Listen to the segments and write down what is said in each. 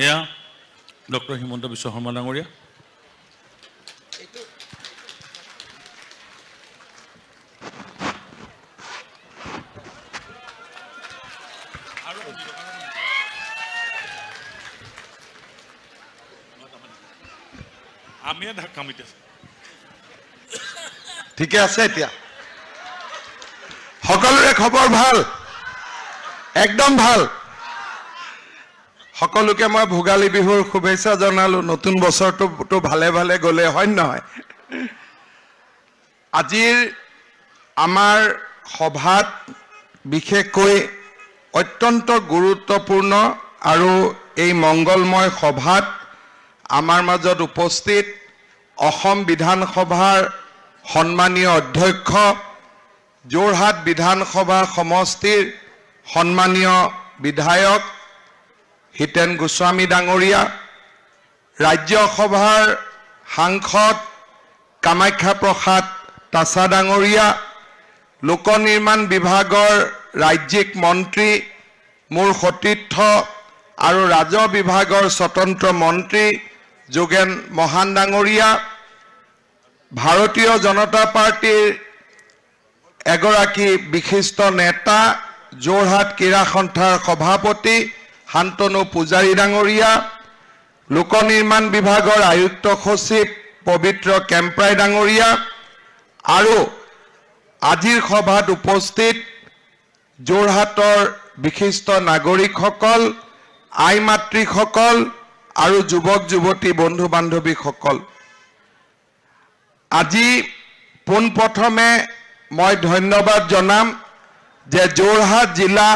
এয়া ডক্টৰ হিমন্ত বিশ্ব শৰ্মা ডাঙৰীয়া। আমিয়ে ধাক্কা মাৰিছে। ঠিকে আছে এতিয়া সকলোৰে খবৰ ভাল একদম ভাল সকলোকে মই ভোগালী বিহুৰ শুভেচ্ছা জনালো নতুন বছৰটো ভালে ভালে গলে হয় নহয় আজিৰ আমাৰ সভাত বিশেষকৈ অত্যন্ত গুৰুত্বপূৰ্ণ আৰু এই মংগলময় সভাত আমাৰ মাজত উপস্থিত অসম বিধানসভাৰ সন্মানীয় অধ্যক্ষ যোৰহাট বিধানসভা সমষ্টিৰ সন্মানীয় বিধায়ক হিতেন গোস্বামী ডাঙৰীয়া ৰাজ্যসভাৰ সাংসদ কামাখ্যা প্ৰসাদ তাছা ডাঙৰীয়া লোক নিৰ্মাণ বিভাগৰ ৰাজ্যিক মন্ত্ৰী মোৰ সতীৰ্থ আৰু ৰাজহ বিভাগৰ স্বতন্ত্ৰ মন্ত্ৰী যোগেন মহান ডাঙৰীয়া ভাৰতীয় জনতা পাৰ্টিৰ এগৰাকী বিশিষ্ট নেতা যোৰহাট ক্ৰীড়া সন্থাৰ সভাপতি শান্তনু পূজাৰী ডাঙৰীয়া লোক নিৰ্মাণ বিভাগৰ আয়ুক্ত সচিব পবিত্ৰ কেম্প্ৰাই ডাঙৰীয়া আৰু আজিৰ সভাত উপস্থিত যোৰহাটৰ বিশিষ্ট নাগৰিকসকল আই মাতৃসকল আৰু যুৱক যুৱতী বন্ধু বান্ধৱীসকল আজি পোনপ্ৰথমে মই ধন্যবাদ জনাম যে যোৰহাট জিলা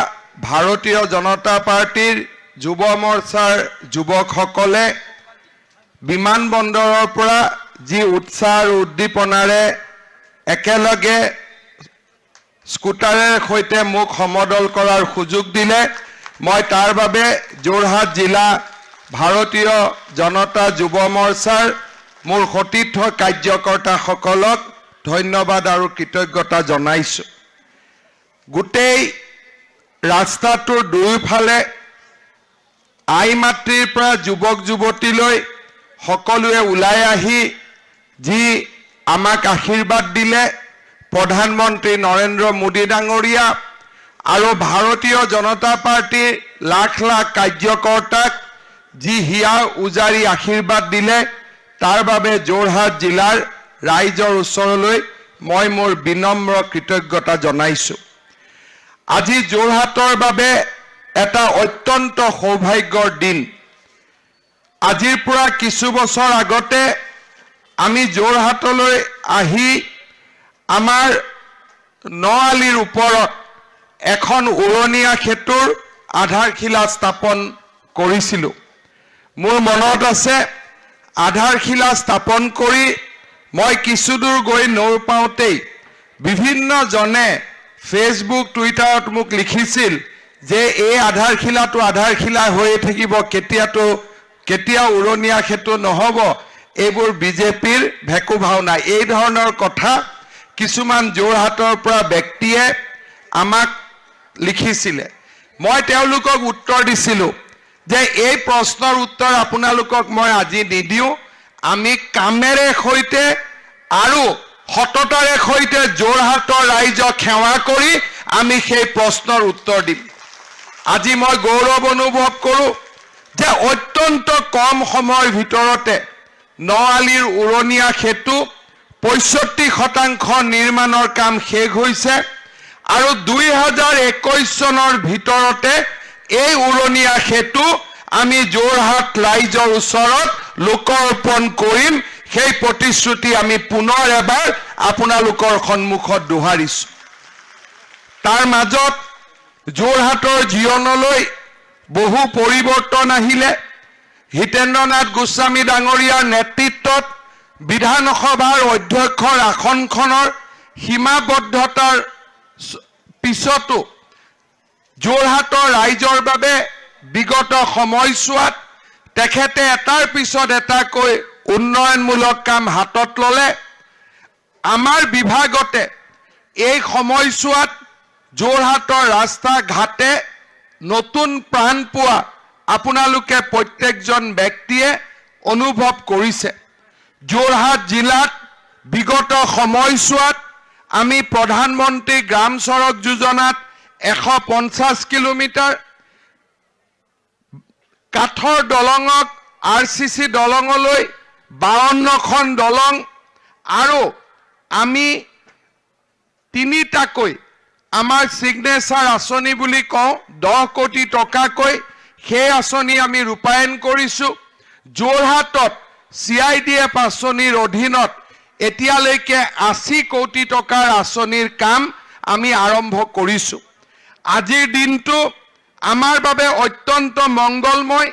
ভাৰতীয় জনতা পাৰ্টিৰ যুৱ মৰ্চাৰ যুৱকসকলে বিমানবন্দৰৰ পৰা যি উৎসাহ আৰু উদ্দীপনাৰে একেলগে স্কুটাৰৰ সৈতে মোক সমদল কৰাৰ সুযোগ দিলে মই তাৰ বাবে যোৰহাট জিলা ভাৰতীয় জনতা যুৱ মৰ্চাৰ মোৰ সতীৰ্থ কাৰ্যকৰ্তাসকলক ধন্যবাদ আৰু কৃতজ্ঞতা জনাইছো গোটেই ৰাস্তাটোৰ দুয়োফালে আই মাতৃৰ পৰা যুৱক যুৱতীলৈ সকলোৱে ওলাই আহি যি আমাক আশীৰ্বাদ দিলে প্ৰধানমন্ত্ৰী নৰেন্দ্ৰ মোদী ডাঙৰীয়া আৰু ভাৰতীয় জনতা পাৰ্টিৰ লাখ লাখ কাৰ্যকৰ্তাক যি হিয়া উজাৰি আশীৰ্বাদ দিলে তাৰ বাবে যোৰহাট জিলাৰ ৰাইজৰ ওচৰলৈ মই মোৰ বিনম্ৰ কৃতজ্ঞতা জনাইছো আজি যোৰহাটৰ বাবে এটা অত্যন্ত সৌভাগ্যৰ দিন আজিৰ পৰা কিছু বছৰ আগতে আমি যোৰহাটলৈ আহি আমাৰ নআলিৰ ওপৰত এখন উৰণীয়া সেতুৰ আধাৰশিলা স্থাপন কৰিছিলোঁ মোৰ মনত আছে আধাৰশিলা স্থাপন কৰি মই কিছু দূৰ গৈ নৌৰ পাওঁতেই বিভিন্নজনে ফেচবুক টুইটাৰত মোক লিখিছিল যে এই আধাৰশিলা হৈয়ে থাকিব কেতিয়া উৰণীয়া সেতু নহব এইবোৰ বিজেপিৰ ভেকু ভাওনা এই ধৰণৰ কথা কিছুমান যোৰহাটৰ পৰা ব্যক্তিয়ে আমাক লিখিছিলে মই তেওঁলোকক উত্তৰ দিছিলোঁ যে এই প্ৰশ্নৰ উত্তৰ আপোনালোকক মই আজি নিদিওঁ আমি কামেৰে সৈতে আৰু সততাৰে সৈতে যোৰহাটৰ ৰাইজক সেৱা কৰি আমি সেই প্ৰশ্নৰ উত্তৰ দিম আজি মই গৌৰৱ অনুভৱ কৰোঁ যে অত্যন্ত কম সময়ৰ ভিতৰতে নআলিৰ উৰণীয়া সেতু 65% নিৰ্মাণৰ কাম শেষ হৈছে আৰু 2021 চনৰ ভিতৰতে এই উৰণীয়া সেতু আমি যোৰহাট ৰাইজৰ ওচৰত লোকাৰ্পণ কৰিম সেই প্ৰতিশ্ৰুতি আমি পুনৰ এবাৰ আপোনালোকৰ সন্মুখত দোহাৰিছো তাৰ মাজত যোৰহাটৰ জীৱনলৈ বহু পৰিৱৰ্তন আহিলে হিতেন্দ্ৰনাথ গোস্বামী ডাঙৰীয়াৰ নেতৃত্বত বিধানসভাৰ অধ্যক্ষৰ আসনখনৰ সীমাবদ্ধতাৰ পিছতো যোৰহাটৰ ৰাইজৰ বাবে বিগত সময়ছোৱাত তেখেতে এটাৰ পিছত এটাকৈ উন্নয়নমূলক কাম হাতত ললে আমাৰ বিভাগতে এই সময়ছোৱাত যোৰহাটৰ ৰাস্তা ঘাটে নতুন প্ৰাণ পোৱা আপোনালোকে প্ৰত্যেকজন ব্যক্তিয়ে অনুভৱ কৰিছে যোৰহাট জিলাত বিগত সময়ছোৱাত আমি প্ৰধানমন্ত্ৰী গ্ৰাম সড়ক যোজনাত 150 কিলোমিটাৰ কাঠৰ দলঙক RCC দলঙলৈ 52খন দলং আৰু আমি তিনিটাকৈ আমাৰ সিগনেচাৰ আঁচনি বুলি কওঁ 10 কোটি টকাকৈ সেই আঁচনি আমি ৰূপায়ণ কৰিছোঁ যোৰহাটত CIDF আঁচনিৰ অধীনত এতিয়ালৈকে 80 কোটি টকাৰ আঁচনিৰ কাম আমি আৰম্ভ কৰিছোঁ আজিৰ দিনটো আমাৰ বাবে অত্যন্ত মংগলময়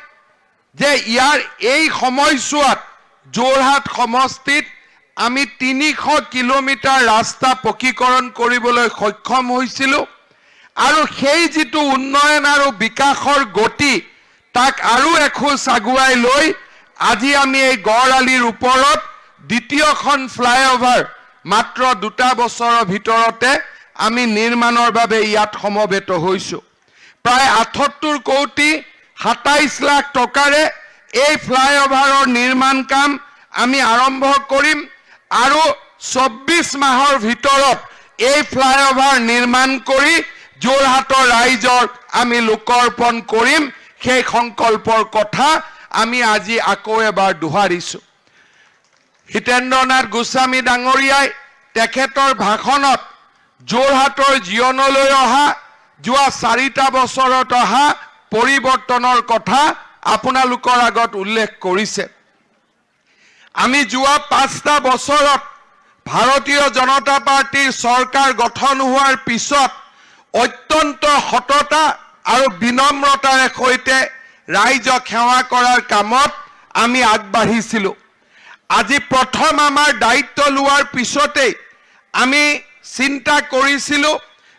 যে ইয়াৰ এই সময়ছোৱাত যোৰহাট সমষ্টিত আমি 300 কিলোমিটাৰ ৰাস্তা পকীকৰণ কৰিবলৈ সক্ষম হৈছিলোঁ আৰু সেই যিটো উন্নয়ন আৰু বিকাশৰ গতি তাক আৰু এখোজ আগুৱাই লৈ আজি আমি এই গড়আলিৰ ওপৰত দ্বিতীয়খন ফ্লাইঅভাৰ মাত্ৰ 2 বছৰৰ ভিতৰতে আমি নিৰ্মাণৰ বাবে ইয়াত সমবেত হৈছোঁ প্ৰায় 78 কোটি 27 লাখ টকাৰে এই ফ্লাইঅভাৰৰ নিৰ্মাণ কাম আমি আৰম্ভ কৰিম আৰু 24 মাহৰ ভিতৰত এই ফ্লাইঅভাৰ নিৰ্মাণ কৰি যোৰহাটৰ ৰাইজক আমি লোকাৰ্পণ কৰিম সেই সংকল্পৰ কথা আমি আজি আকৌ এবাৰ দোহাৰিছোঁ হিতেন্দ্ৰনাথ গোস্বামী ডাঙৰীয়াই তেখেতৰ ভাষণত যোৰহাটৰ জীৱনলৈ অহা যোৱা 4টা বছৰত অহা পৰিৱৰ্তনৰ কথা আপোনালোকৰ আগত উল্লেখ কৰিছে আমি যোৱা 5টা বছৰত ভাৰতীয় জনতা পাৰ্টিৰ চৰকাৰ গঠন হোৱাৰ পিছত অত্যন্ত সততা আৰু বিনম্ৰতাৰে সৈতে ৰাইজক সেৱা কৰাৰ কামত আমি আগবাঢ়িছিলোঁ আজি প্ৰথম আমাৰ দায়িত্ব লোৱাৰ পিছতে আমি চিন্তা কৰিছিলোঁ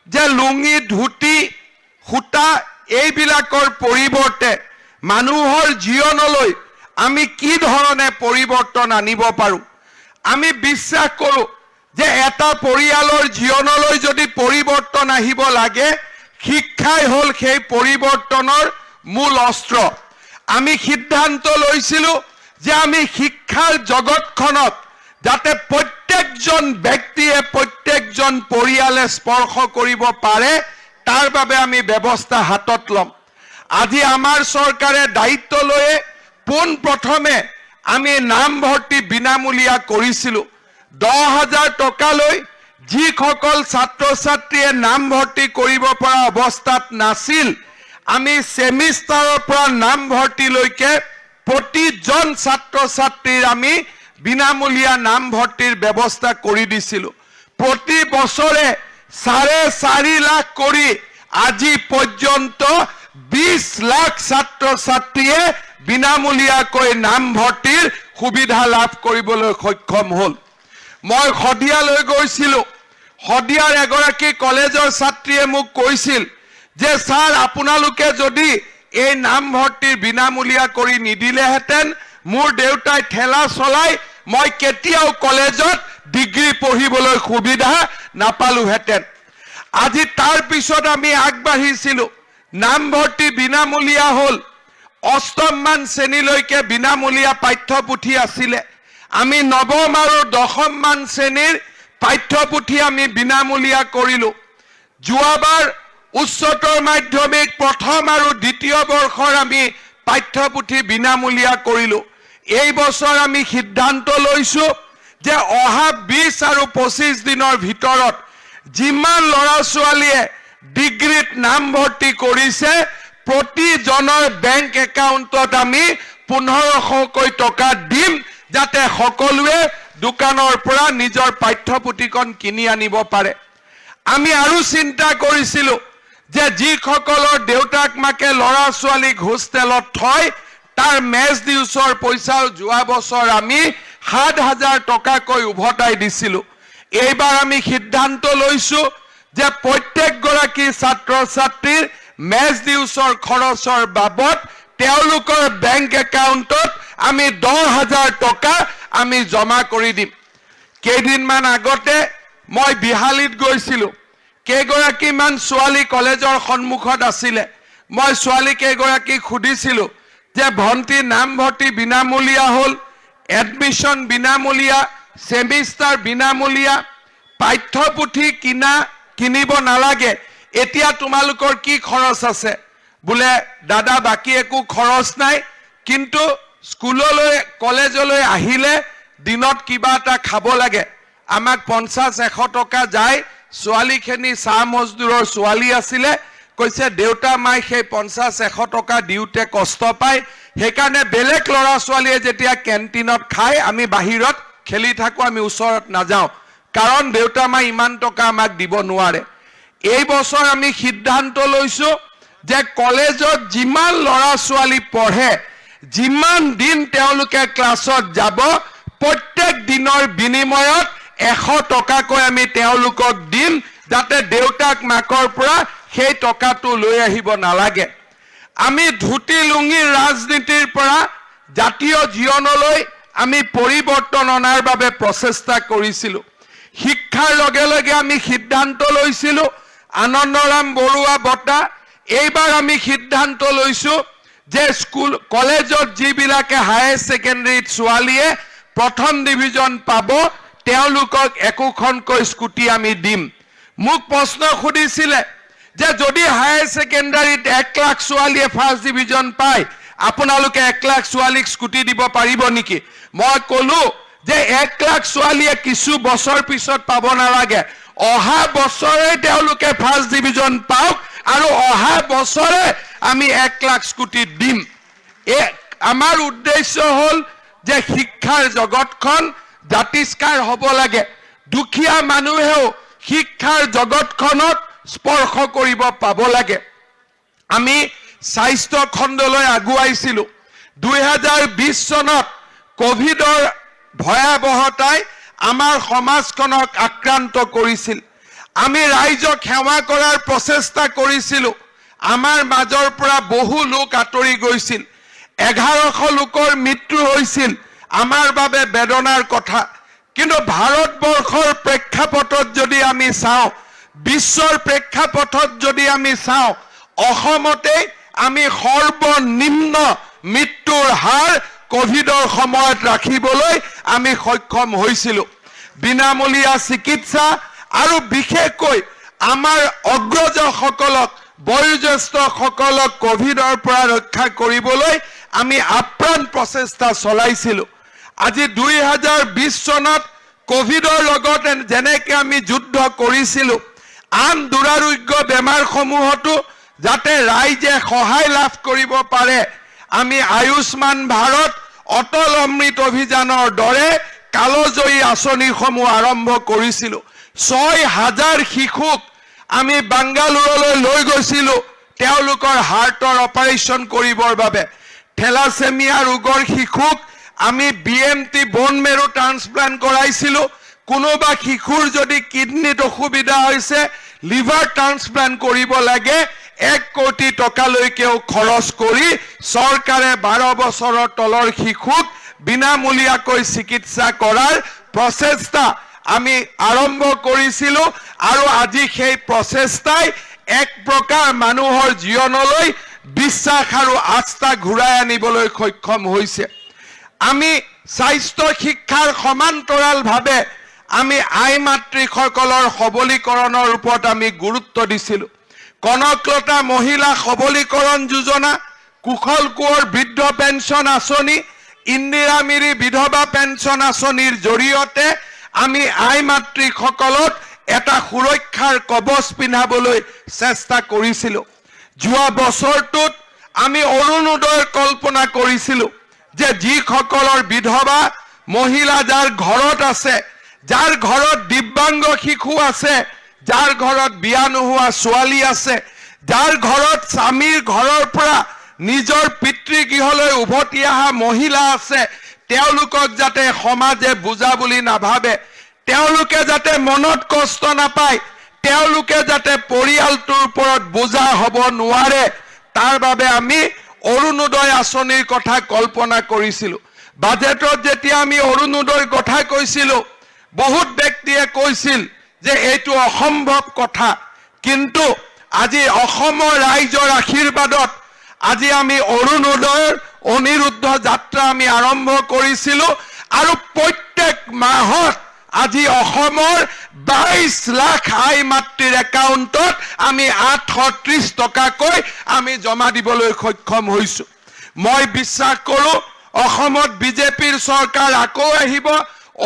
যে লুঙি ধুতি সূতা এইবিলাকৰ পৰিৱৰ্তে মানুহৰ জীৱনলৈ আমি কি ধৰণে পৰিৱৰ্তন আনিব পাৰোঁ আমি বিশ্বাস কৰোঁ যে এটা পৰিয়ালৰ জীৱনলৈ যদি পৰিৱৰ্তন আহিব লাগে শিক্ষাই হ'ল সেই পৰিৱৰ্তনৰ মূল অস্ত্ৰ আমি সিদ্ধান্ত লৈছিলোঁ যে আমি শিক্ষাৰ জগতখনত যাতে প্ৰত্যেকজন ব্যক্তিয়ে প্ৰত্যেকজন পৰিয়ালে স্পৰ্শ কৰিব পাৰে তাৰ বাবে আমি ব্যৱস্থা হাতত ল'ম আজি আমাৰ চৰকাৰে দায়িত্ব লয়ে পোনপ্ৰথমে আমি নামভৰ্তি বিনামূলীয়া কৰিছিলোঁ 10,000 টকালৈ যিসকল ছাত্ৰ ছাত্ৰীয়ে নামভৰ্তি কৰিব পৰা অৱস্থাত নাছিল আমি সেমিষ্টাৰৰ পৰা নামভৰ্তিলৈকে প্ৰতিজন ছাত্ৰ ছাত্ৰীৰ আমি বিনামূলীয়া নামভৰ্তিৰ ব্যৱস্থা কৰি দিছিলোঁ প্ৰতি বছৰে 4.5 লাখ কৰি আজি পৰ্যন্ত 20 লাখ ছাত্ৰ ছাত্ৰীয়ে বিনামূলীয়াকৈ নামভৰ্তিৰ সুবিধা লাভ কৰিবলৈ সক্ষম হ'ল মই শদিয়ালৈ গৈছিলোঁ শদিয়াৰ এগৰাকী কলেজৰ ছাত্ৰীয়ে মোক কৈছিল যে স্যাৰ আপোনালোকে যদি এই নামভৰ্তিৰ বিনামূলীয়া কৰি নিদিলেহেঁতেন মোৰ দেউতাই ঠেলা চলাই মই কেতিয়াও কলেজত ডিগ্ৰী পঢ়িবলৈ সুবিধা নাপালোহেঁতেন আজি তাৰ পিছত আমি আগবাঢ়িছিলোঁ নামভৰ্তি বিনামূলীয়া হ'ল 8ম মান শ্ৰেণীলৈকে বিনামূলীয়া পাঠ্যপুথি আছিলে আমি 9ম আৰু 10ম মান শ্ৰেণীৰ পাঠ্যপুথি আমি বিনামূলীয়া কৰিলোঁ যোৱাবাৰ উচ্চতৰ মাধ্যমিক প্ৰথম আৰু দ্বিতীয় বৰ্ষৰ আমি পাঠ্যপুথি বিনামূলীয়া কৰিলোঁ এই বছৰ আমি সিদ্ধান্ত লৈছোঁ যে অহা 20 আৰু 25 দিনৰ ভিতৰত যিমান ল'ৰা ছোৱালীয়ে ডিগ্ৰীত নামভৰ্তি কৰিছে প্ৰতিজনৰ বেংক একাউণ্টত আমি 1500কৈ টকা দিম যাতে সকলোৱে দোকানৰ পৰা নিজৰ পাঠ্যপুথিখন কিনি আনিব পাৰে আমি আৰু চিন্তা কৰিছিলোঁ যে যিসকলৰ দেউতাক মাকে ল'ৰা ছোৱালীক হোষ্টেলত থয় তাৰ মেজ দিউচৰ পইচা যোৱা বছৰ আমি 7,000 টকাকৈ উভতাই দিছিলোঁ এইবাৰ আমি সিদ্ধান্ত লৈছোঁ যে প্ৰত্যেকগৰাকী ছাত্ৰ ছাত্ৰীৰ মেজ দিউচৰ খৰচৰ বাবদ তেওঁলোকৰ বেংক একাউণ্টত আমি 10,000 টকা আমি জমা কৰি দিম কেইদিনমান আগতে মই বিহালীত গৈছিলোঁ কেইগৰাকীমান ছোৱালী কলেজৰ সন্মুখত আছিলে মই ছোৱালী কেইগৰাকীক সুধিছিলোঁ যে ভণ্টি নামভৰ্তি বিনামূলীয়া হ'ল, এডমিশ্যন বিনামূলীয়া, ছেমিষ্টাৰ বিনামূলীয়া, পাঠ্যপুথি কিনিব নালাগে, এতিয়া তোমালোকৰ কি খৰচ আছে? বোলে দাদা বাকী একো খৰচ নাই, কিন্তু স্কুললৈ কলেজলৈ আহিলে দিনত কিবা এটা খাব লাগে। আমাক 50-100 টকা যায়। ছোৱালীখিনি চাহ মজদুৰৰ ছোৱালী আছিলে, কৈছে দেউতা মাই সেই 50-100 টকা দিওঁতে কষ্ট পায়, সেইকাৰণে বেলেগ ল'ৰা ছোৱালীয়ে যেতিয়া কেণ্টিনত খায় আমি বাহিৰত খেলি থাকোঁ, আমি ওচৰত নাযাওঁ, কাৰণ দেউতা মাই ইমান টকা আমাক দিব নোৱাৰে। এই বছৰ আমি সিদ্ধান্ত লৈছোঁ যে কলেজত যিমান ল'ৰা ছোৱালী পঢ়ে, যিমান দিন তেওঁলোকে ক্লাছত যাব, প্ৰত্যেক দিনৰ বিনিময়ত 100 টকাকৈ আমি তেওঁলোকক দিম, যাতে দেউতাক মাকৰ পৰা সেই টকাটো লৈ আহিব নালাগে। আমি ধুতি লুঙিৰ ৰাজনীতিৰ পৰা জাতীয় জীৱনলৈ আমি পৰিৱৰ্তন অনাৰ বাবে প্ৰচেষ্টা কৰিছিলোঁ। শিক্ষাৰ লগে লগে আমি সিদ্ধান্ত লৈছিলোঁ আনন্দৰাম বৰুৱা বঁটা। এইবাৰ আমি সিদ্ধান্ত লৈছোঁ যে স্কুল কলেজত যিবিলাকে হায়াৰ ছেকেণ্ডেৰীত ছোৱালীয়ে প্ৰথম ডিভিজন পাব, তেওঁলোকক একোখনকৈ স্কুটি আমি দিম। মোক প্ৰশ্ন সুধিছিলে যে যদি হায়াৰ ছেকেণ্ডাৰীত 1 লাখ ছোৱালীয়ে ফাৰ্ষ্ট ডিভিজন পায়, আপোনালোকে 1 লাখ ছোৱালীক স্কুটি দিব পাৰিব নেকি? মই ক'লো যে 1 লাখ ছোৱালীয়ে কিছু বছৰ পিছত পাব নালাগে, অহা বছৰে তেওঁলোকে ফাৰ্ষ্ট ডিভিজন পাওক, আৰু অহা বছৰে আমি 1 লাখ স্কুটি দিম। আমাৰ উদ্দেশ্য হ'ল যে শিক্ষাৰ জগতখন জাতিষ্কাৰ হ'ব লাগে, দুখীয়া মানুহেও শিক্ষাৰ জগতখনত স্পৰ্শ কৰিব পাব লাগে। আমি স্বাস্থ্য খণ্ডলৈ আগুৱাইছিলোঁ। 2020 চনত কোভিডৰ ভয়াৱহতাই আমাৰ সমাজখনক আক্ৰান্ত কৰিছিল। আমি ৰাইজক সেৱা কৰাৰ প্ৰচেষ্টা কৰিছিলোঁ। আমাৰ মাজৰ পৰা বহু লোক আঁতৰি গৈছিল। 1100 লোকৰ মৃত্যু হৈছিল। আমাৰ বাবে বেদনাৰ কথা। কিন্তু ভাৰতবৰ্ষৰ প্ৰেক্ষাপটত যদি আমি চাওঁ, বিশ্বৰ প্ৰেক্ষাপটত যদি আমি চাওঁ, অসমতে আমি সৰ্বনিম্ন মৃত্যুৰ হাৰ কোভিডৰ সময়ত ৰাখিবলৈ আমি সক্ষম হৈছিলোঁ। বিনামূলীয়া চিকিৎসা আৰু বিশেষকৈ আমাৰ অগ্ৰজসকলক, বয়োজ্যেষ্ঠসকলক কোভিডৰ পৰা ৰক্ষা কৰিবলৈ আমি আপ্ৰাণ প্ৰচেষ্টা চলাইছিলোঁ। আজি 2020 চনত কোভিডৰ লগত যেনেকৈ আমি যুদ্ধ কৰিছিলোঁ, আন দুৰাৰোগ্য বেমাৰসমূহতো যাতে ৰাইজে সহায় লাভ কৰিব পাৰে, আমি আয়ুষ্মান ভাৰত, অটল অমৃত অভিযানৰ দৰে কালজয়ী আঁচনিসমূহ আৰম্ভ কৰিছিলোঁ। 6000 শিশুক আমি বাংগালুৰুলৈ লৈ গৈছিলোঁ তেওঁলোকৰ হাৰ্টৰ অপাৰেশ্যন কৰিবৰ বাবে। থেলাছেমিয়া ৰোগৰ শিশুক আমি BMT বন মেৰু ট্ৰান্সপ্লান্ট কৰাইছিলোঁ। কোনোবা শিশুৰ যদি কিডনিত অসুবিধা হৈছে, লিভাৰ ট্ৰান্সপ্লান্ট কৰিব লাগে, 1 কোটি টকালৈকেও খৰচ কৰি চৰকাৰে 12 বছৰৰ তলৰ শিশুক বিনামূলীয়াকৈ চিকিৎসা কৰাৰ প্ৰচেষ্টা আমি আৰম্ভ কৰিছিলোঁ। আৰু আজি সেই প্ৰচেষ্টাই এক প্ৰকাৰ মানুহৰ জীৱনলৈ বিশ্বাস আৰু আস্থা ঘূৰাই আনিবলৈ সক্ষম হৈছে। আমি স্বাস্থ্য শিক্ষাৰ সমান্তৰালভাৱে আমি আই মাতৃসকলৰ সবলীকৰণৰ ওপৰত আমি গুৰুত্ব দিছিলোঁ। কনকলতা মহিলা সবলীকৰণ যোজনা, কুশল কোঁৱৰ বৃদ্ধ পেঞ্চন আঁচনি, ইন্দিৰা মিৰি বিধৱা পেঞ্চন আঁচনিৰ জৰিয়তে আমি আই মাতৃসকলক এটা সুৰক্ষাৰ কবচ পিন্ধাবলৈ চেষ্টা কৰিছিলোঁ। যোৱা বছৰটোত আমি অৰুণোদয়ৰ কল্পনা কৰিছিলোঁ যে যিসকলৰ বিধৱা মহিলা, যাৰ ঘৰত আছে, যাৰ ঘৰত দিব্যাংগ শিশু আছে, যাৰ ঘৰত বিয়া নোহোৱা ছোৱালী আছে, যাৰ ঘৰত স্বামীৰ ঘৰৰ পৰা নিজৰ পিতৃগৃহলৈ উভতি অহা মহিলা আছে, তেওঁলোকক যাতে সমাজে বুজা বুলি নাভাবে, তেওঁলোকে যাতে মনত কষ্ট নাপায়, তেওঁলোকে যাতে পৰিয়ালটোৰ ওপৰত বোজা হ'ব নোৱাৰে, তাৰ বাবে আমি অৰুণোদয় আঁচনিৰ কথা কল্পনা কৰিছিলোঁ। বাজেটত যেতিয়া আমি অৰুণোদয়ৰ কথা কৈছিলোঁ, বহুত ব্যক্তিয়ে কৈছিল যে এইটো অসম্ভৱ কথা, কিন্তু আজি অসমৰ ৰাইজৰ আশীৰ্বাদত আজি আমি অৰুণোদয়ৰ অনিৰুদ্ধ যাত্ৰা আমি আৰম্ভ কৰিছিলোঁ আৰু প্ৰত্যেক মাহত আজি অসমৰ 22 লাখ আই মাতৃৰ একাউণ্টত আমি 830 টকাকৈ আমি জমা দিবলৈ সক্ষম হৈছোঁ। মই বিশ্বাস কৰোঁ অসমত বিজেপিৰ চৰকাৰ আকৌ আহিব,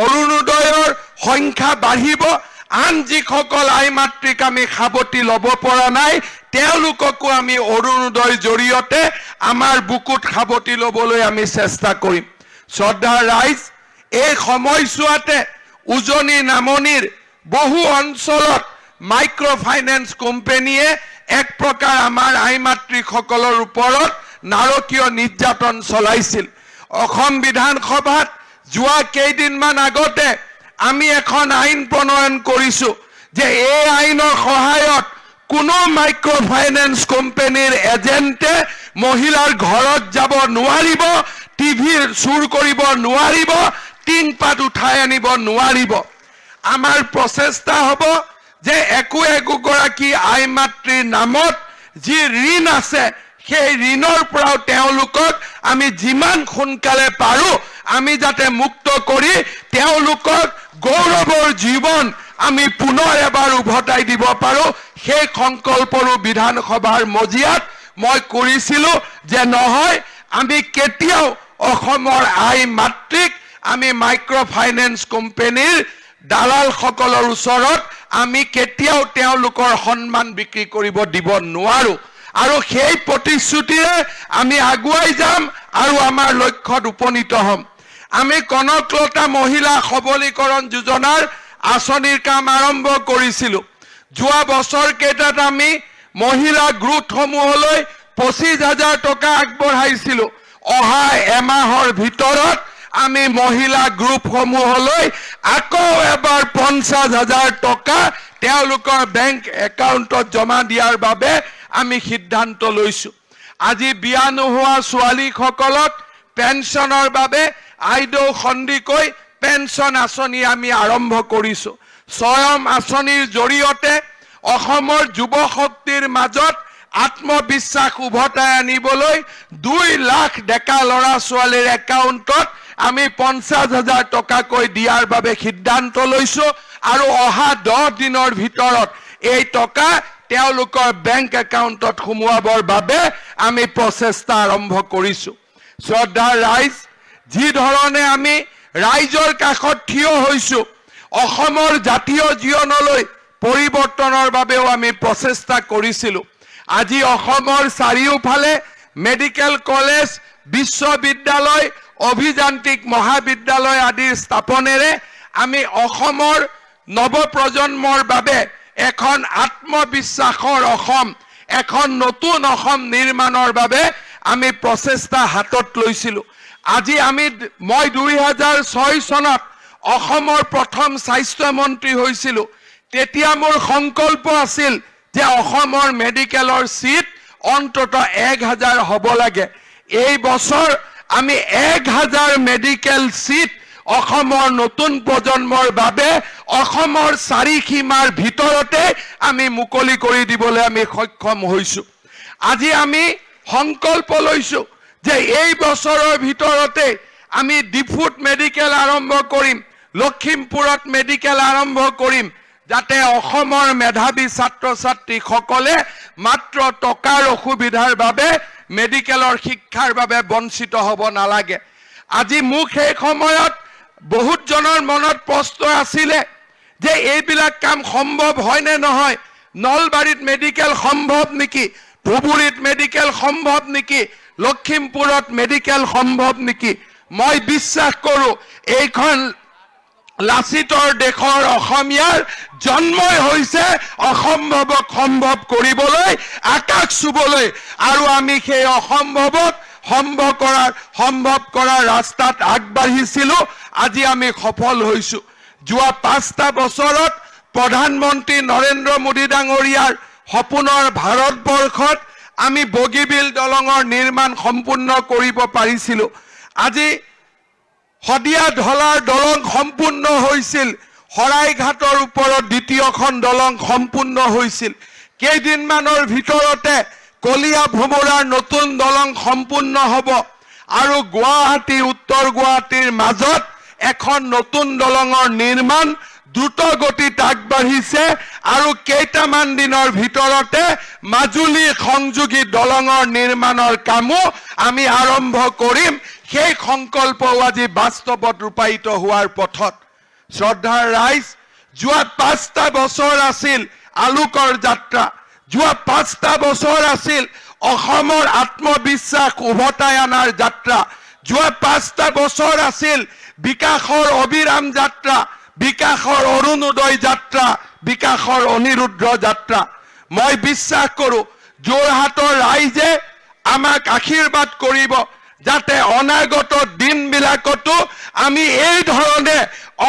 অৰুণোদয়ৰ সংখ্যা বাঢ়িব, আন যিসকল আই মাতৃক আমি সাৱটি ল'ব পৰা নাই তেওঁলোককো আমি অৰুণোদয়ৰ জৰিয়তে আমাৰ বুকুত সাৱটি ল'বলৈ আমি চেষ্টা কৰিম। শ্ৰদ্ধাৰ ৰাইজ, এই সময়ছোৱাতে উজনি নামনিৰ বহু অঞ্চলত মাইক্ৰ' ফাইনেন্স কোম্পানীয়ে এক প্ৰকাৰ আমাৰ আই মাতৃসকলৰ ওপৰত নাৰকীয় নিৰ্যাতন চলাইছিল। অসম বিধানসভাত যোৱা কেইদিনমান আগতে আমি এখন আইন প্ৰণয়ন কৰিছোঁ যে এই আইনৰ সহায়ত কোনো মাইক্ৰ' ফাইনেন্স কোম্পানীৰ এজেণ্টে মহিলাৰ ঘৰত যাব নোৱাৰিব, টিভি চুৰ কৰিব নোৱাৰিব, টিংপাত উঠাই আনিব নোৱাৰিব। আমাৰ প্ৰচেষ্টা হ'ব যে একোগৰাকী আই মাতৃৰ নামত যি ঋণ আছে সেই ঋণৰ পৰাও তেওঁলোকক আমি যিমান সোনকালে পাৰোঁ আমি যাতে মুক্ত কৰি তেওঁলোকক গৌৰৱৰ জীৱন আমি পুনৰ এবাৰ উভতাই দিব পাৰোঁ সেই সংকল্পৰো বিধানসভাৰ মজিয়াত মই কৰিছিলোঁ যে নহয় আমি কেতিয়াও অসমৰ আই মাতৃক আমি মাইক্ৰ' ফাইনেন্স কোম্পানীৰ দালালসকলৰ ওচৰত আমি কেতিয়াও তেওঁলোকৰ সন্মান বিক্ৰী কৰিব দিব নোৱাৰোঁ আৰু সেই প্ৰতিশ্ৰুতিৰে আমি আগুৱাই যাম আৰু আমাৰ লক্ষ্যত উপনীত হ'ম। আমি কনকলতা মহিলা সবলীকৰণ যোজনাৰ আঁচনিৰ কাম আৰম্ভ কৰিছিলোঁ। যোৱা বছৰ কেইটাত আমি মহিলা গোটসমূহলৈ 25,000 টকা আগবঢ়াইছিলোঁ। অহা এমাহৰ ভিতৰত আমি মহিলা গ্ৰুপসমূহলৈ আকৌ এবাৰ 50,000 টকা তেওঁলোকৰ বেংক একাউণ্টত জমা দিয়াৰ বাবে আমি সিদ্ধান্ত লৈছোঁ। আজি বিয়া নোহোৱা ছোৱালীসকলক পেঞ্চনৰ বাবে আইদেউ সন্দিকৈ পেঞ্চন আঁচনি আমি আৰম্ভ কৰিছোঁ। স্বয়ং আঁচনিৰ জৰিয়তে অসমৰ যুৱ শক্তিৰ মাজত আত্মবিশ্বাস উভতাই আনিবলৈ 2 লাখ ডেকা ল'ৰা ছোৱালীৰ একাউণ্টত আমি 50,000 টকাকৈ দিয়াৰ বাবে সিদ্ধান্ত লৈছোঁ আৰু অহা 10 দিনৰ ভিতৰত এই টকা তেওঁলোকৰ বেংক একাউণ্টত সোমোৱাবৰ বাবে আমি প্ৰচেষ্টা আৰম্ভ কৰিছোঁ। শ্ৰদ্ধাৰ ৰাইজ, যি ধৰণে আমি ৰাইজৰ কাষত থিয় হৈছোঁ অসমৰ জাতীয় জীৱনলৈ পৰিৱৰ্তনৰ বাবেও আমি প্ৰচেষ্টা কৰিছিলোঁ। আজি অসমৰ চাৰিওফালে মেডিকেল কলেজ, বিশ্ববিদ্যালয়, অভিযান্ত্ৰিক মহাবিদ্যালয় আদিৰ স্থাপনেৰে আমি অসমৰ নৱপ্ৰজন্মৰ বাবে এখন আত্মবিশ্বাসৰ অসম, এখন নতুন অসম নিৰ্মাণৰ বাবে আমি প্ৰচেষ্টা হাতত লৈছিলোঁ। আজি মই 2006 চনত অসমৰ প্ৰথম স্বাস্থ্যমন্ত্ৰী হৈছিলোঁ। তেতিয়া মোৰ সংকল্প আছিল যে অসমৰ মেডিকেলৰ সিট অন্ততঃ 1000 হ'ব লাগে। এই বছৰ আমি 1000 মেডিকেল সিট অসমৰ নতুন প্ৰজন্মৰ বাবে অসমৰ চাৰিসীমাৰ ভিতৰতে আমি মুকলি কৰি দিবলৈ আমি সক্ষম হৈছোঁ। আজি আমি সংকল্প লৈছোঁ যে এই বছৰৰ ভিতৰতে আমি ডিফুত মেডিকেল আৰম্ভ কৰিম, লখিমপুৰত মেডিকেল আৰম্ভ কৰিম, যাতে অসমৰ মেধাৱী ছাত্ৰ ছাত্ৰীসকলে মাত্ৰ টকাৰ অসুবিধাৰ বাবে মেডিকেলৰ শিক্ষাৰ বাবে বঞ্চিত হ'ব নালাগে। আজি মোক সেই সময়ত বহুত জনৰ মনত প্ৰশ্ন আছিলে যে এইবিলাক কাম সম্ভৱ হয় নে নহয়, নলবাৰীত মেডিকেল সম্ভৱ নেকি, ধুবুৰীত মেডিকেল সম্ভৱ নেকি, লখিমপুৰত মেডিকেল সম্ভৱ নেকি। মই বিশ্বাস কৰোঁ এইখন লাচিতৰ দেশৰ অসমীয়াৰ জন্মই হৈছে অসম্ভৱক সম্ভৱ কৰিবলৈ, আকাশ চুবলৈ, আৰু আমি সেই অসম্ভৱক সম্ভৱ কৰাৰ ৰাস্তাত আগবাঢ়িছিলোঁ। আজি আমি সফল হৈছোঁ। যোৱা 5টা বছৰত প্ৰধানমন্ত্ৰী নৰেন্দ্ৰ মোদী ডাঙৰীয়াৰ সপোনৰ ভাৰতবৰ্ষত আমি বগীবিল দলঙৰ নিৰ্মাণ সম্পূৰ্ণ কৰিব পাৰিছিলোঁ। আজি শদিয়া ঢলাৰ দলং সম্পূৰ্ণ হৈছিল, শৰাইঘাটৰ ওপৰত দ্বিতীয়খন দলং সম্পূৰ্ণ হৈছিল। কেইদিনমানৰ ভিতৰতে কলিয়া ভোমোৰাৰ নতুন দলং সম্পূৰ্ণ হ'ব আৰু গুৱাহাটী উত্তৰ গুৱাহাটীৰ মাজত এখন নতুন দলঙৰ নিৰ্মাণ দ্ৰুত গতিত আগবাঢ়িছে আৰু কেইটামান দিনৰ ভিতৰতে মাজুলী সংযোগী দলঙৰ নিৰ্মাণৰ কামো আমি আৰম্ভ কৰিম সেই সংকল্পও আজি বাস্তৱত ৰূপায়িত হোৱাৰ পথত শ্ৰদ্ধাৰ ৰাইজ যোৱা 5টা বছৰ আছিল আলোকৰ যাত্ৰা যোৱা 5টা বছৰ আছিল অসমৰ আত্মবিশ্বাস উভতাই অনাৰ যাত্ৰা যোৱা 5টা বছৰ আছিল বিকাশৰ অবিৰাম যাত্ৰা বিকাশৰ অৰুণোদয় যাত্ৰা বিকাশৰ অনিৰুদ্ধ যাত্ৰা মই বিশ্বাস কৰো যোৰহাটৰ ৰাইজে আমাক আশীৰ্বাদ কৰিব যাতে অনাগত দিনবিলাকতো আমি এই ধৰণে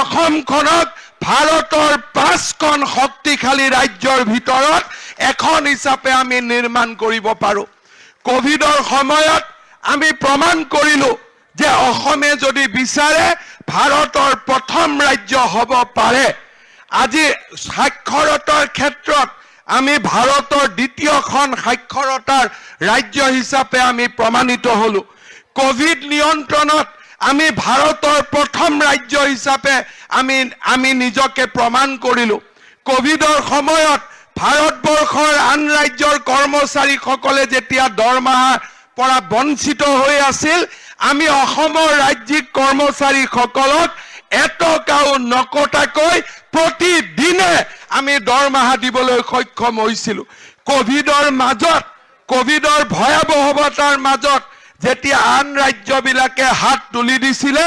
অসমখনক ভাৰতৰ 5খন শক্তিশালী ৰাজ্যৰ ভিতৰত এখন হিচাপে আমি নিৰ্মাণ কৰিব পাৰো কোভিডৰ সময়ত আমি প্ৰমাণ কৰিলো যে অসমে যদি বিচাৰে ভাৰতৰ প্ৰথম ৰাজ্য হ'ব পাৰে আজি সাক্ষৰতাৰ ক্ষেত্ৰত আমি ভাৰতৰ দ্বিতীয়খন সাক্ষৰতাৰ ৰাজ্য হিচাপে আমি প্ৰমাণিত হলো কোভিড নিয়ন্ত্ৰণত আমি ভাৰতৰ প্ৰথম ৰাজ্য হিচাপে আমি নিজকে প্ৰমাণ কৰিলো কোভিডৰ সময়ত ভাৰতবৰ্ষৰ আন ৰাজ্যৰ কৰ্মচাৰীসকলে যেতিয়া দৰমহাৰ পৰা বঞ্চিত হৈ আছিল আমি অসমৰ ৰাজ্যিক কৰ্মচাৰীসকলক এটকাও নকটাকৈ প্ৰতিদিনে আমি দৰমহা দিবলৈ সক্ষম হৈছিলো কোভিডৰ মাজত কোভিডৰ ভয়াৱহতাৰ মাজত যেতিয়া আন ৰাজ্যবিলাকে হাত তুলি দিছিলে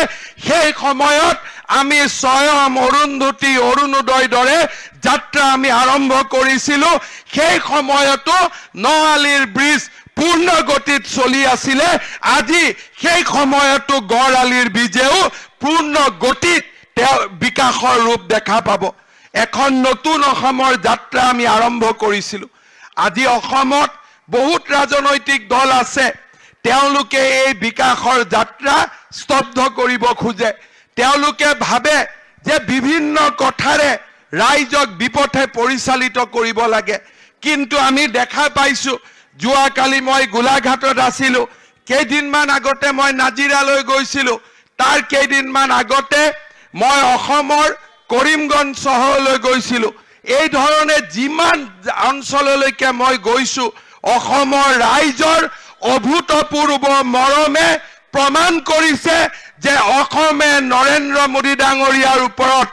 সেই সময়ত আমি স্বয়ং অৰুন্ধতী অৰুণোদয় দৰে যাত্ৰা আমি আৰম্ভ কৰিছিলো সেই সময়তো নআলিৰ ব্ৰিজ পূৰ্ণ গতিত চলি আছিলে আজি সেই সময়তো গড়আলিৰ ব্ৰিজেও পূৰ্ণ গতিত বিকাশৰ ৰূপ দেখা পাব এখন নতুন অসমৰ যাত্ৰা আমি আৰম্ভ কৰিছিলো আজি অসমত বহুত ৰাজনৈতিক দল আছে তেওঁলোকে এই বিকাশৰ যাত্ৰা স্তব্ধ কৰিব খোজে তেওঁলোকে ভাবে যে বিভিন্ন কথাৰে ৰাইজক বিপথে পৰিচালিত কৰিব লাগে কিন্তু আমি দেখা পাইছো যোৱাকালি মই গোলাঘাটত আছিলো কেইদিনমান আগতে মই নাজিৰালৈ গৈছিলো তাৰ কেইদিনমান আগতে মই অসমৰ কৰিমগঞ্জ চহৰলৈ গৈছিলো এই ধৰণে যিমান অঞ্চললৈকে মই গৈছো অসমৰ ৰাইজৰ অভূতপূৰ্ব মৰমে প্ৰমাণ কৰিছে যে অসমে নৰেন্দ্ৰ মোদী ডাঙৰীয়াৰ ওপৰত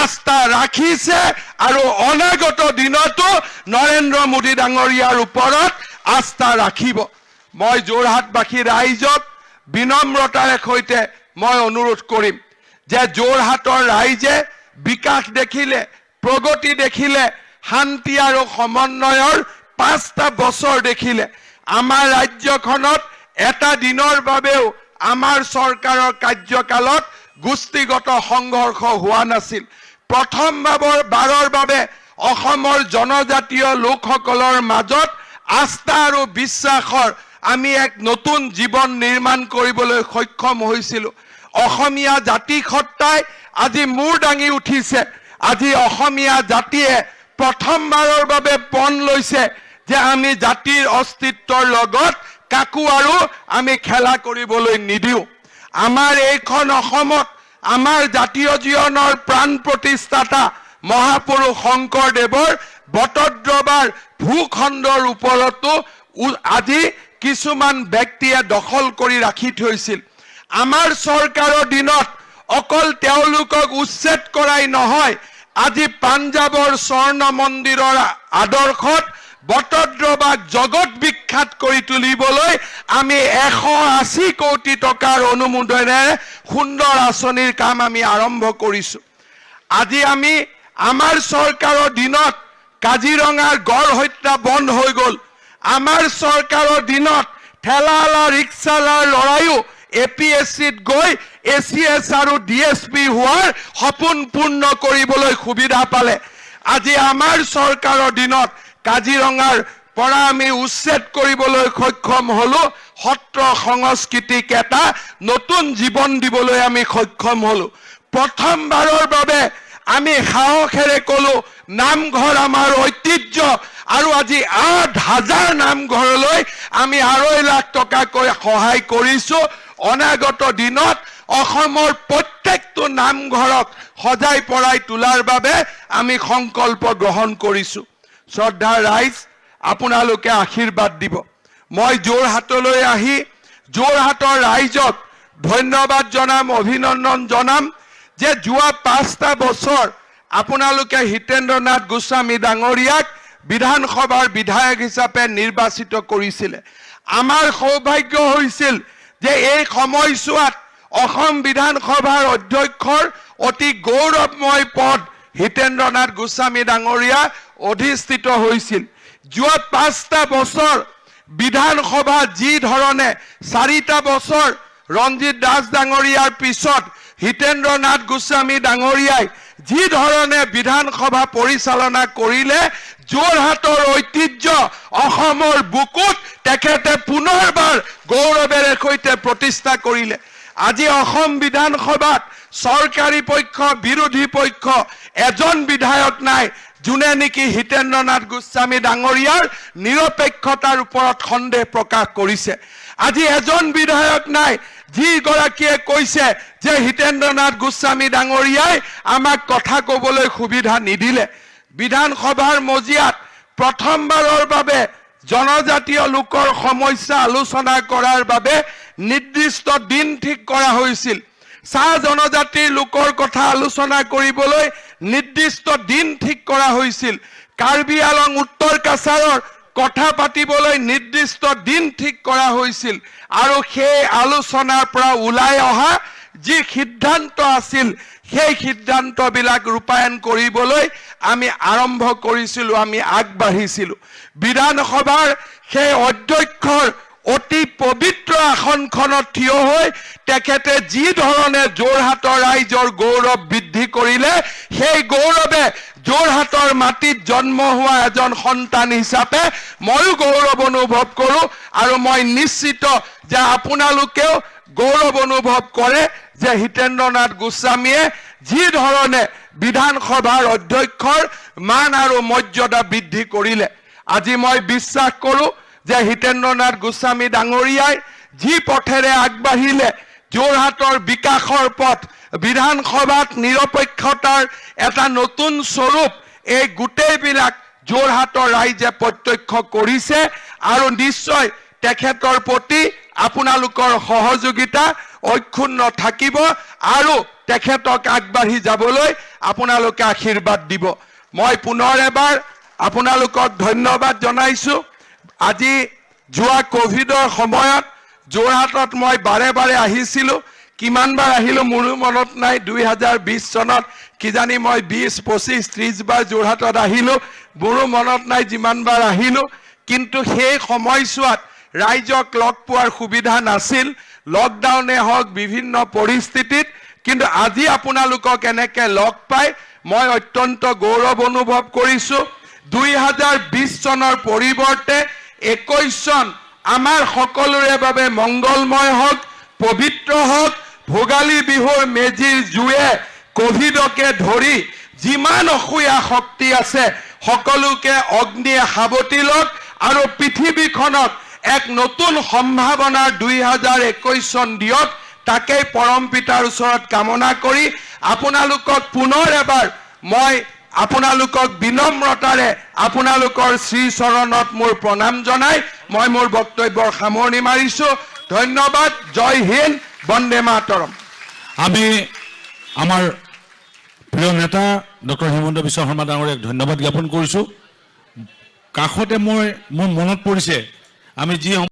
আস্থা ৰাখিছে আৰু অনাগত দিনতো নৰেন্দ্ৰ মোদী ডাঙৰীয়াৰ ওপৰত আস্থা ৰাখিব মই যোৰহাটবাসী ৰাইজক বিনম্ৰতাৰে সৈতে মই অনুৰোধ কৰিম যে যোৰহাটৰ ৰাইজে বিকাশ দেখিলে প্ৰগতি দেখিলে শান্তি আৰু সমন্বয়ৰ 5টা বছৰ দেখিলে আমাৰ ৰাজ্যখনত এটা দিনৰ বাবেও আমাৰ চৰকাৰৰ কাৰ্যকালত গোষ্ঠীগত সংঘৰ্ষ হোৱা নাছিল প্ৰথমবাৰৰ বাবে অসমৰ জনজাতীয় লোকসকলৰ মাজত আস্থা আৰু বিশ্বাসৰ আমি এক নতুন জীৱন নিৰ্মাণ কৰিবলৈ সক্ষম হৈছিলো অসমীয়া জাতি সত্তাই আজি মূৰ দাঙি উঠিছে আজি অসমীয়া জাতিয়ে প্ৰথমবাৰৰ বাবে পণ লৈছে যে আমি জাতিৰ অস্তিত্বৰ লগত কাকো আৰু আমি খেলা কৰিবলৈ নিদিও আমাৰ এইখন অসমত আমাৰ জাতীয় জীৱনৰ প্ৰাণ প্ৰতিষ্ঠাতা মহাপুৰুষ শংকৰদেৱৰ বটদ্ৰৱাৰ ভূখণ্ডৰ ওপৰতো আজি কিছুমান ব্যক্তিয়ে দখল কৰি ৰাখি থৈছিল আমাৰ চৰকাৰৰ দিনত অকল তেওঁলোকক উচ্ছেদ কৰাই নহয় আজি পাঞ্জাবৰ স্বৰ্ণ মন্দিৰৰ আদৰ্শত বটদ্ৰৱাক জগত বিখ্যাত কৰি তুলিবলৈ আমি 180 কোটি টকাৰ অনুমোদনেৰে সুন্দৰ আঁচনিৰ কাম আমি আৰম্ভ কৰিছো আজি আমি আমাৰ চৰকাৰৰ দিনত কাজিৰঙাৰ গড় হত্যা বন্ধ হৈ গল আমাৰ চৰকাৰৰ দিনত ঠেলালা ৰিক্সালাৰ লৰাইও এপিএসসিত গৈ এসিএস আৰু ডিএসপি হোৱাৰ সপোন পূৰ্ণ কৰিবলৈ সুবিধা পালে আজি আমাৰ চৰকাৰৰ দিনত কাজিৰঙাৰ পৰা আমি উচ্ছেদ কৰিবলৈ সক্ষম হলো সত্ৰ সংস্কৃতিক এটা নতুন জীৱন দিবলৈ আমি সক্ষম হলো প্ৰথমবাৰৰ বাবে আমি সাহসেৰে কলো নামঘৰ আমাৰ ঐতিহ্য আৰু আজি 8,000 নামঘৰলৈ আমি 2.5 লাখ টকাকৈ সহায় কৰিছো অনাগত দিনত অসমৰ প্ৰত্যেকটো নামঘৰক সজাই পৰাই তোলাৰ বাবে আমি সংকল্প গ্ৰহণ কৰিছো শ্ৰদ্ধাৰ ৰাইজ আপোনালোকে আশীৰ্বাদ দিব মই যোৰহাটলৈ আহি যোৰহাটৰ ৰাইজক ধন্যবাদ জনাম অভিনন্দন জনাম যে যোৱা 5টা বছৰ আপোনালোকে হিতেন্দ্ৰনাথ গোস্বামী ডাঙৰীয়াক বিধানসভাৰ বিধায়ক হিচাপে নিৰ্বাচিত কৰিছিলে আমাৰ সৌভাগ্য হৈছিল যে এই সময়ছোৱাত অসম বিধানসভাৰ অধ্যক্ষৰ অতি গৌৰৱময় পদ হিতেন্দ্ৰনাথ গোস্বামী ডাঙৰীয়া অধিষ্ঠিত হৈছিল যোৱা 5টা বছৰ বিধানসভা যি ধৰণে 4টা বছৰ ৰঞ্জিত দাস ডাঙৰীয়াৰ পিছত হিতেন্দ্ৰনাথ গোস্বামী ডাঙৰীয়াই যি ধৰণে বিধানসভা পৰিচালনা কৰিলে যোৰহাটৰ ঐতিহ্য অসমৰ বুকুত তেখেতে পুনৰবাৰ গৌৰৱেৰে সৈতে প্ৰতিষ্ঠা কৰিলে আজি অসম বিধানসভাত চৰকাৰী পক্ষ বিৰোধী পক্ষ এজন বিধায়ক নাই যোনে নেকি হিতেন্দ্ৰনাথ গোস্বামী ডাঙৰীয়াৰ নিৰপেক্ষতাৰ ওপৰত সন্দেহ প্ৰকাশ কৰিছে আজি এজন বিধায়ক নাই যি গৰাকীয়ে কৈছে যে হিতেন্দ্ৰনাথ গোস্বামী ডাঙৰীয়াই আমাক কথা ক'বলৈ সুবিধা নিদিলে বিধানসভাৰ মজিয়াত প্ৰথমবাৰৰ বাবে জনজাতীয় লোকৰ সমস্যা আলোচনা কৰাৰ বাবে নিৰ্দিষ্ট দিন ঠিক কৰা হৈছিল চাহ জনজাতিৰ লোকৰ কথা আলোচনা কৰিবলৈ নিৰ্দিষ্ট দিন ঠিক কৰা হৈছিল কাৰ্বি আলং উত্তৰ কাছাৰৰ কথা পাতিবলৈ নিৰ্দিষ্ট দিন ঠিক কৰা হৈছিল আৰু সেই আলোচনাৰ পৰা ওলাই অহা যি সিদ্ধান্ত আছিল সেই সিদ্ধান্তবিলাক ৰূপায়ণ কৰিবলৈ আমি আৰম্ভ কৰিছিলো আমি আগবাঢ়িছিলো বিধানসভাৰ সেই অধ্যক্ষৰ অতি পবিত্ৰ আসনখনত থিয় হৈ তেখেতে যি ধৰণে যোৰহাটৰ ৰাইজৰ গৌৰৱ বৃদ্ধি কৰিলে সেই গৌৰৱে যোৰহাটৰ মাটিত জন্ম হোৱা এজন সন্তান হিচাপে ময়ো গৌৰৱ অনুভৱ কৰোঁ আৰু মই নিশ্চিত যে আপোনালোকেও গৌৰৱ অনুভৱ কৰে যে হিতেন্দ্ৰনাথ গোস্বামীয়ে যি ধৰণে বিধানসভাৰ অধ্যক্ষৰ মান আৰু মৰ্যাদা বৃদ্ধি কৰিলে আজি মই বিশ্বাস কৰোঁ যে হিতেন্দ্ৰনাথ গোস্বামী ডাঙৰীয়াই যি পথেৰে আগবাঢ়িলে যোৰহাটৰ বিকাশৰ পথ বিধানসভাত নিৰপেক্ষতাৰ এটা নতুন স্বৰূপ এই গোটেইবিলাক যোৰহাটৰ ৰাইজে প্ৰত্যক্ষ কৰিছে আৰু নিশ্চয় তেখেতৰ প্ৰতি আপোনালোকৰ সহযোগিতা অক্ষুণ্ণ থাকিব আৰু তেখেতক আগবাঢ়ি যাবলৈ আপোনালোকে আশীৰ্বাদ দিব মই পুনৰ এবাৰ আপোনালোকক ধন্যবাদ জনাইছো আজি যোৱা কোভিডৰ সময়ত যোৰহাটত মই বাৰে বাৰে আহিছিলো কিমানবাৰ আহিলো মোৰো মনত নাই 2020 চনত কিজানি মই 20 25 30 বাৰ যোৰহাটত আহিলো মোৰো মনত নাই যিমানবাৰ আহিলো কিন্তু সেই সময়ছোৱাত ৰাইজক লগ পোৱাৰ সুবিধা নাছিল লকডাউনে হওক বিভিন্ন পৰিস্থিতিত কিন্তু আজি আপোনালোকক এনেকে লগ পাই মই অত্যন্ত গৌৰৱ অনুভৱ কৰিছো 2020 চনৰ পৰিৱৰ্তে 21 চন আমাৰ সকলোৰে বাবে মংগলময় হওক পবিত্ৰ হওক ভোগালী বিহুৰ মেজিৰ জুয়ে কোভিডকে ধৰি যিমান অসূয়া শক্তি আছে সকলোকে অগ্নিয়ে সাৱটি লওক আৰু পৃথিৱীখনক এক নতুন সম্ভাৱনাৰ 2021 চন দিয়ক তাকেই পৰম পিতাৰ ওচৰত কামনা কৰি আপোনালোকক পুনৰ এবাৰ মই আপোনালোকক বিনম্ৰতাৰে আপোনালোকৰ শ্ৰী চৰণত মোৰ প্ৰণাম জনাই মই মোৰ বক্তব্যৰ সামৰণি মাৰিছো ধন্যবাদ জয় হিন্দ বন্দে মাতৰম আমি আমাৰ প্ৰিয় নেতা ডক্টৰ হিমন্ত বিশ্ব শৰ্মা ডাঙৰীয়াক ধন্যবাদ জ্ঞাপন কৰিছোঁ কাষতে মোৰ মনত পৰিছে আমি যি